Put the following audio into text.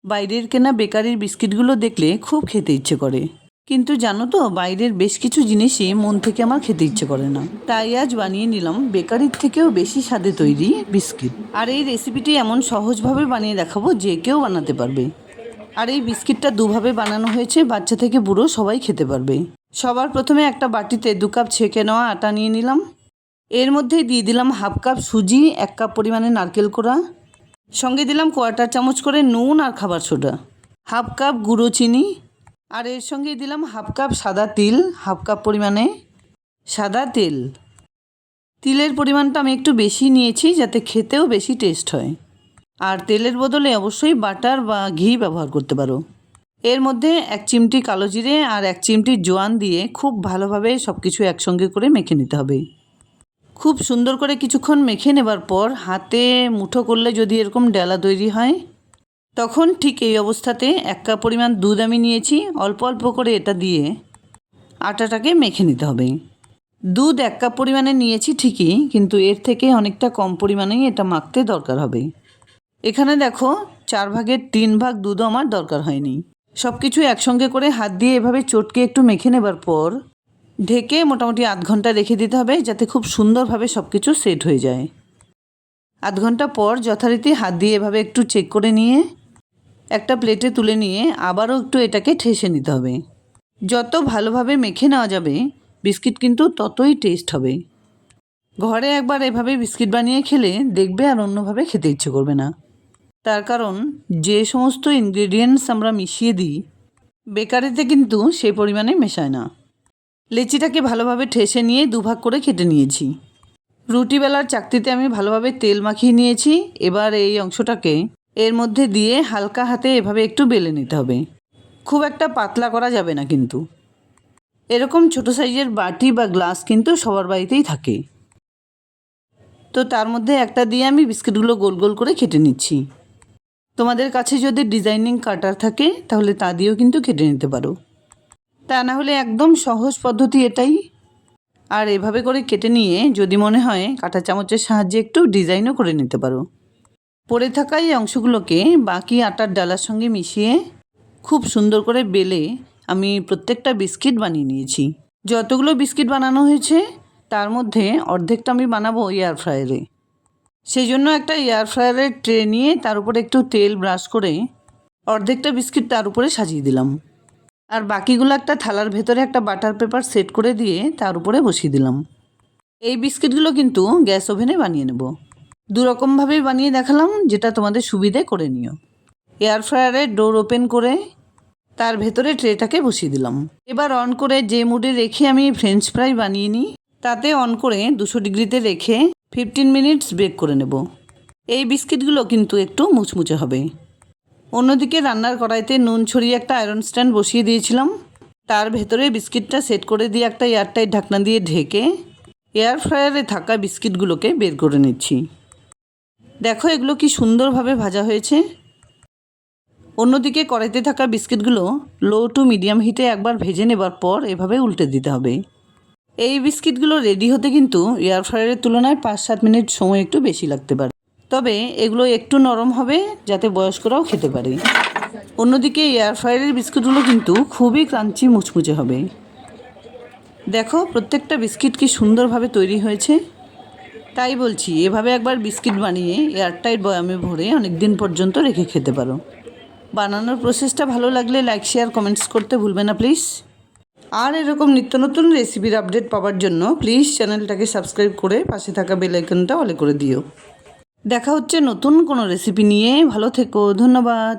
বাইরের কেনা বেকারির বিস্কিটগুলো দেখলে খুব খেতে ইচ্ছে করে, কিন্তু জানো তো বাইরের বেশ কিছু জিনিসই মন থেকে আমার খেতে ইচ্ছে করে না। তাই আজ বানিয়ে নিলাম বেকারির থেকেও বেশি স্বাদে তৈরি বিস্কিট। আর এই রেসিপিটি এমন সহজভাবে বানিয়ে দেখাবো যে কেউ বানাতে পারবে। আর এই বিস্কিটটা দুভাবে বানানো হয়েছে, বাচ্চা থেকে বুড়ো সবাই খেতে পারবে। সবার প্রথমে একটা বাটিতে 2 কাপ ছেঁকে নেওয়া আটা নিয়ে নিলাম। এর মধ্যে দিয়ে দিলাম 1/2 কাপ সুজি, 1 কাপ পরিমাণে নারকেল কোড়া, সঙ্গে দিলাম 1/4 চামচ করে নুন আর খাবার সোডা, 1/2 কাপ গুঁড়ো চিনি, আর এর সঙ্গে দিলাম 1/2 কাপ সাদা তিল, 1/2 কাপ পরিমাণে সাদা তেল। তিলের পরিমাণটা আমি একটু বেশি নিয়েছি যাতে খেতেও বেশি টেস্ট হয়। আর তেলের বদলে অবশ্যই বাটার বা ঘি ব্যবহার করতে পারো। এর মধ্যে 1 চিমটি কালো জিরে আর 1 চিমটি জোয়ান দিয়ে খুব ভালোভাবে সব কিছু একসঙ্গে করে মেখে নিতে হবে। খুব সুন্দর করে কিছুক্ষণ মেখে নেবার পর হাতে মুঠো করলে যদি এরকম ডেলা তৈরি হয়, তখন ঠিক এই অবস্থাতে 1 কাপ পরিমাণ দুধ আমি নিয়েছি। অল্প অল্প করে এটা দিয়ে আটাটাকে মেখে নিতে হবে। দুধ 1 কাপ পরিমাণে নিয়েছি ঠিকই, কিন্তু এর থেকে অনেকটা কম পরিমাণেই এটা মাখতে দরকার হবে। এখানে দেখো 4 ভাগের 3 ভাগ দুধও আমার দরকার হয়নি। সব কিছু একসঙ্গে করে হাত দিয়ে এভাবে চটকে একটু মেখে নেবার পর ঢেকে মোটামুটি আধ ঘন্টা রেখে দিতে হবে, যাতে খুব সুন্দরভাবে সব কিছু সেট হয়ে যায়। আধ ঘন্টা পর যথারীতি হাত দিয়ে এভাবে একটু চেক করে নিয়ে একটা প্লেটে তুলে নিয়ে আবারও একটু এটাকে ঠেসে নিতে হবে। যত ভালোভাবে মেখে নেওয়া যাবে বিস্কিট কিন্তু ততই টেস্ট হবে। ঘরে একবার এভাবে বিস্কিট বানিয়ে খেলে দেখবে আর অন্যভাবে খেতে ইচ্ছে করবে না। তার কারণ যে সমস্ত ইনগ্রেডিয়েন্টস আমরা মিশিয়ে দিই বেকারিতে কিন্তু সেই পরিমাণে মেশায় না। লেচিটাকে ভালোভাবে ঠেসে নিয়ে 2 ভাগ করে কেটে নিয়েছি। রুটি বেলার চাকতিতে আমি ভালোভাবে তেল মাখিয়ে নিয়েছি। এবার এই অংশটাকে এর মধ্যে দিয়ে হালকা হাতে এভাবে একটু বেলে নিতে হবে। খুব একটা পাতলা করা যাবে না কিন্তু। এরকম ছোট সাইজের বাটি বা গ্লাস কিন্তু সবার বাড়িতেই থাকে। তো তার মধ্যে একটা দিয়ে আমি বিস্কিটগুলো গোল গোল করে কেটে নিচ্ছি। তোমাদের কাছে যদি ডিজাইনিং কাটার থাকে তাহলে তা দিয়েও কিন্তু কেটে নিতে পারো। তা না হলে একদম সহজ পদ্ধতি এটাই। আর এভাবে করে কেটে নিয়ে যদি মনে হয় কাঁটা চামচের সাহায্যে একটু ডিজাইনও করে নিতে পারো। পড়ে থাকা এই অংশগুলোকে বাকি আটার ডালার সঙ্গে মিশিয়ে খুব সুন্দর করে বেলে আমি প্রত্যেকটা বিস্কিট বানিয়ে নিয়েছি। যতগুলো বিস্কিট বানানো হয়েছে তার মধ্যে অর্ধেকটা আমি বানাবো এয়ার ফ্রায়ারে। সেই জন্য একটা এয়ার ফ্রায়ারের ট্রে নিয়ে তার উপরে একটু তেল ব্রাশ করে অর্ধেকটা বিস্কিট তার উপরে সাজিয়ে দিলাম। আর বাকিগুলো একটা থালার ভেতরে একটা বাটার পেপার সেট করে দিয়ে তার উপরে বসিয়ে দিলাম। এই বিস্কিটগুলো কিন্তু গ্যাস ওভেনে বানিয়ে নেব। 2 রকমভাবেই বানিয়ে দেখালাম, যেটা তোমাদের সুবিধে করে নিও। এয়ার ফ্রায়ারের ডোর ওপেন করে তার ভেতরে ট্রেটাকে বসিয়ে দিলাম। এবার অন করে যে মুডে রেখে আমি ফ্রেঞ্চ ফ্রাই বানিয়ে নিই তাতে অন করে 200 ডিগ্রিতে রেখে 15 মিনিটস বেক করে নেব। এই বিস্কিটগুলো কিন্তু একটু মুচমুচে হবে। অন্যদিকে রান্নার কড়াইতে নুন ছড়িয়ে একটা আয়রন স্ট্যান্ড বসিয়ে দিয়েছিলাম। তার ভেতরে বিস্কিটটা সেট করে দিয়ে একটা এয়ারটাইট ঢাকনা দিয়ে ঢেকে এয়ার ফ্রায়ারে থাকা বিস্কিটগুলোকে বের করে নিচ্ছি। দেখো এগুলো কি সুন্দরভাবে ভাজা হয়েছে। অন্যদিকে কড়াইতে থাকা বিস্কিটগুলো লো টু মিডিয়াম হিটে একবার ভেজে নেবার পর এভাবে উল্টে দিতে হবে। এই বিস্কিটগুলো রেডি হতে কিন্তু এয়ার ফ্রায়ারের তুলনায় 5-7 মিনিট সময় একটু বেশি লাগতে পারে। তবে এগুলো একটু নরম হবে যাতে বয়স্করাও খেতে পারে। অন্যদিকে এয়ার ফ্রায়ারের বিস্কিটগুলো কিন্তু খুবই ক্রাঞ্চি মুচমুচে হবে। দেখো প্রত্যেকটা বিস্কিট কি সুন্দরভাবে তৈরি হয়েছে। তাই বলছি এভাবে একবার বিস্কিট বানিয়ে এয়ারটাইট বয়ামে ভরে অনেক দিন পর্যন্ত রেখে খেতে পারো। বানানোর প্রসেসটা ভালো লাগলে লাইক শেয়ার কমেন্টস করতে ভুলবে না প্লিজ। আর এরকম নিত্য নতুন রেসিপির আপডেট পাওয়ার জন্য প্লিজ চ্যানেলটাকে সাবস্ক্রাইব করে পাশে থাকা বেল আইকনটা অলে করে দিও। দেখা হচ্ছে নতুন কোনো রেসিপি নিয়ে। ভালো থেকো, ধন্যবাদ।